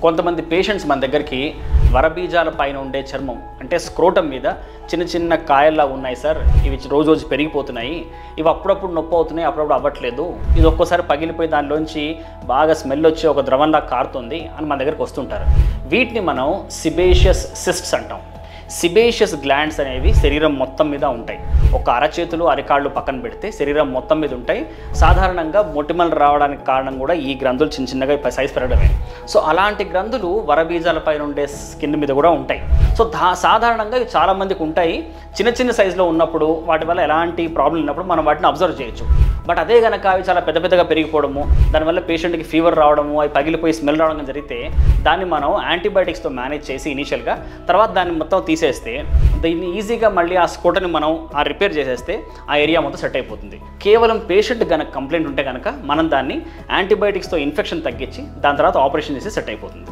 కొంతమంది పేషెంట్స్ మన దగ్గరికి వరబీజాల పైన ఉండే చర్మం అంటే స్క్రోటం మీద చిన్న చిన్న కాయల్లా ఉన్నాయి సార్, ఇవి రోజు రోజు పెరిగిపోతున్నాయి, ఇవి అప్పుడప్పుడు నొప్పి అవుతున్నాయి, అప్పుడప్పుడు అవ్వట్లేదు, ఇది ఒక్కోసారి పగిలిపోయి దానిలోంచి బాగా స్మెల్ వచ్చి ఒక ద్రవంలా కారుతుంది అని మన దగ్గరికి వస్తుంటారు. వీటిని మనం సిబేషియస్ సిస్ట్స్ అంటాం. సిబేషియస్ గ్లాండ్స్ అనేవి శరీరం మొత్తం మీద ఉంటాయి. ఒక అరచేతులు అరికాళ్ళు పక్కన పెడితే శరీరం మొత్తం మీద ఉంటాయి. సాధారణంగా మొటిమలు రావడానికి కారణం కూడా ఈ గ్రంథులు చిన్న చిన్నగా సైజ్ పెరగడమే. సో అలాంటి గ్రంథులు వరబీజాల పైన ఉండే స్కిన్ మీద కూడా ఉంటాయి. సో సాధారణంగా ఇవి చాలామందికి ఉంటాయి. చిన్న చిన్న సైజులో ఉన్నప్పుడు వాటి వల్ల ఎలాంటి ప్రాబ్లం ఉన్నప్పుడు మనం వాటిని అబ్జర్వ్ చేయొచ్చు. బట్ అదే కనుక అవి చాలా పెద్ద పెద్దగా పెరిగిపోవడము, దానివల్ల పేషెంట్కి ఫీవర్ రావడము, అవి పగిలిపోయి స్మెల్ రావడం జరిగితే దాన్ని మనం యాంటీబయాటిక్స్తో మేనేజ్ చేసి ఇనీషియల్గా తర్వాత దాన్ని మొత్తం తీసేస్తే దీన్ని ఈజీగా మళ్ళీ ఆ స్కోటని మనం రిపేర్ చేసేస్తే ఆ ఏరియా మొత్తం సెట్ అయిపోతుంది. కేవలం పేషెంట్ కనుక కంప్లైంట్ ఉంటే కనుక మనం దాన్ని యాంటీబయాటిక్స్తో ఇన్ఫెక్షన్ తగ్గించి దాని తర్వాత ఆపరేషన్ చేసి సెట్ అయిపోతుంది.